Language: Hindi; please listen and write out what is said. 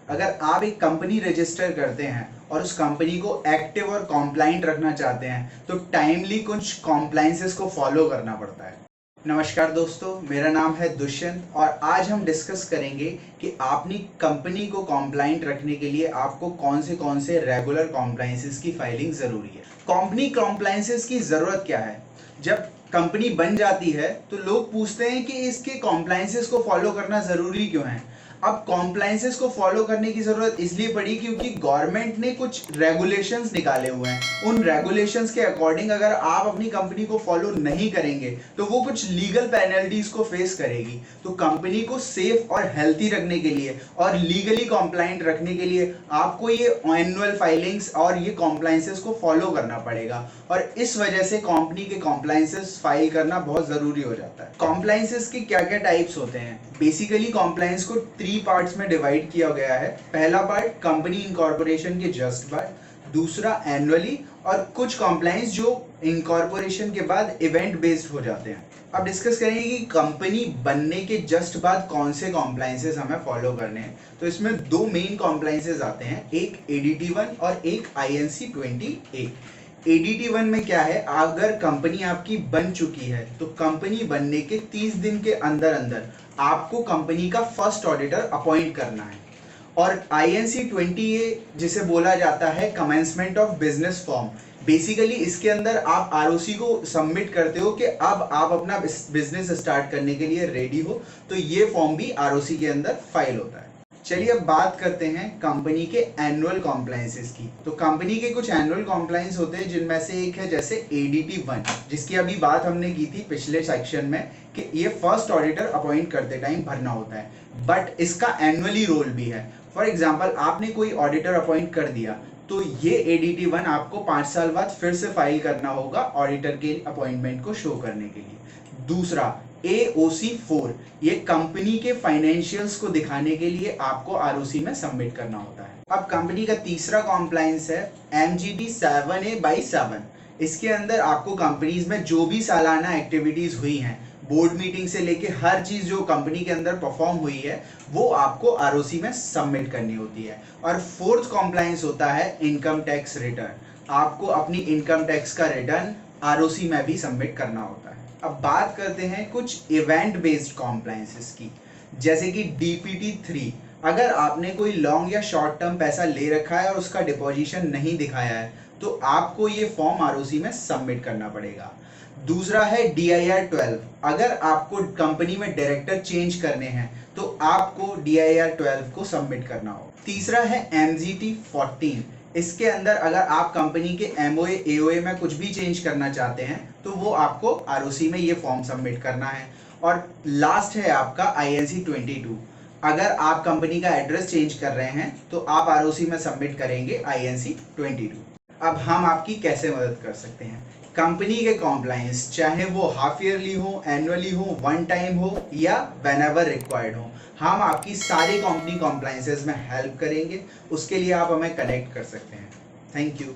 अगर आप एक कंपनी रजिस्टर करते हैं और उस कंपनी को एक्टिव और कॉम्प्लाइंट रखना चाहते हैं तो टाइमली कुछ कॉम्प्लाइंसेस को फॉलो करना पड़ता है। नमस्कार दोस्तों, मेरा नाम है दुष्यंत और आज हम डिस्कस करेंगे कि अपनी कंपनी को कॉम्प्लाइंट रखने के लिए आपको कौन से रेगुलर कॉम्प्लाइंसेस की फाइलिंग ज़रूरी है। कंपनी कॉम्प्लाइंसेस की ज़रूरत क्या है? जब कंपनी बन जाती है तो लोग पूछते हैं कि इसके कॉम्प्लाइंसेस को फॉलो करना ज़रूरी क्यों है। अब कॉम्प्लाइंसेस को फॉलो करने की ज़रूरत इसलिए पड़ी क्योंकि गवर्नमेंट ने कुछ रेगुलेशंस निकाले हुए हैं। उन रेगुलेशंस के अकॉर्डिंग अगर आप अपनी कंपनी को फॉलो नहीं करेंगे तो वो कुछ लीगल पेनल्टीज को फेस करेगी। तो कंपनी को सेफ और हेल्थी रखने के लिए और लीगली कॉम्प्लाइंट रखने के लिए आपको ये एनुअल फाइलिंग्स और ये कॉम्प्लाइंसेस को फॉलो करना पड़ेगा और इस वजह से कंपनी के कॉम्प्लाइंसेस फाइल करना बहुत ज़रूरी हो जाता है। कॉम्प्लाइंसेस के क्या क्या टाइप्स होते हैं? बेसिकली कॉम्प्लाइंस को 3 पार्ट्स में डिवाइड किया गया है। पहला पार्ट कंपनी इनकॉर्पोरेशन के जस्ट बाद, दूसरा एनुअली और कुछ कॉम्प्लाइंस जो इनकॉर्पोरेशन के बाद इवेंट बेस्ड हो जाते हैं। अब डिस्कस करेंगे कि कंपनी बनने के जस्ट बाद कौन से कॉम्प्लाइंसेस हमें फॉलो करने हैं। तो इसमें 2 मेन कॉम्प्लाइंसेस आते हैं, एक ADT1 और एक INC-20A। ADT1 में क्या है, अगर कंपनी आपकी बन चुकी है तो कंपनी बनने के 30 दिन के अंदर अंदर आपको कंपनी का फर्स्ट ऑडिटर अपॉइंट करना है। और INC-20A जिसे बोला जाता है commencement of business form, basically इसके अंदर आप ROC को सबमिट करते हो कि अब आप अपना बिजनेस स्टार्ट करने के लिए रेडी हो, तो ये फॉर्म भी ROC के अंदर फाइल होता है। चलिए अब बात करते हैं कंपनी के एनुअल कॉम्प्लाइंसेस की। तो कंपनी के कुछ एनुअल कॉम्प्लाइंस होते हैं जिनमें से एक है जैसे ADT1, जिसकी अभी बात हमने की थी पिछले सेक्शन में कि ये फर्स्ट ऑडिटर अपॉइंट करते टाइम भरना होता है, बट इसका एनुअली रोल भी है। फॉर एग्जाम्पल आपने कोई ऑडिटर अपॉइंट कर दिया तो ये ADT1 आपको 5 साल बाद फिर से फाइल करना होगा ऑडिटर के अपॉइंटमेंट को शो करने के लिए। दूसरा AOC-4, ये कंपनी के फाइनेंशियल्स को दिखाने के लिए आपको ROC में सबमिट करना होता है। अब कंपनी का तीसरा कॉम्प्लाइंस है MGT-7A/7। इसके अंदर आपको कंपनीज में जो भी सालाना एक्टिविटीज हुई हैं, बोर्ड मीटिंग से लेके हर चीज जो कंपनी के अंदर परफॉर्म हुई है वो आपको ROC में सबमिट करनी होती है। और फोर्थ कॉम्प्लाइंस होता है इनकम टैक्स रिटर्न। आपको अपनी इनकम टैक्स का रिटर्न ROC में भी सबमिट करना होता है। अब बात करते हैं कुछ इवेंट बेस्ड कॉम्प्लाइंसेस की, जैसे कि DPT-3। अगर आपने कोई लॉन्ग या शॉर्ट टर्म पैसा ले रखा है और उसका डिपोजिशन नहीं दिखाया है तो आपको ये फॉर्म ROC में सबमिट करना पड़ेगा। दूसरा है DIR-12। अगर आपको कंपनी में डायरेक्टर चेंज करने हैं तो आपको DIR-12 को सबमिट करना हो। तीसरा है MGT-14। इसके अंदर अगर आप कंपनी के MOA AOA में कुछ भी चेंज करना चाहते हैं तो वो आपको ROC में ये फॉर्म सबमिट करना है। और लास्ट है आपका INC-22। अगर आप कंपनी का एड्रेस चेंज कर रहे हैं तो आप ROC में सबमिट करेंगे INC-22। अब हम आपकी कैसे मदद कर सकते हैं? कंपनी के कॉम्प्लाइंस चाहे वो हाफ ईयरली हो, एनुअली हो, वन टाइम हो या व्हेनेवर रिक्वायर्ड हो, हम आपकी सारी कंपनी कॉम्प्लाइंसेस में हेल्प करेंगे। उसके लिए आप हमें कनेक्ट कर सकते हैं। Thank you.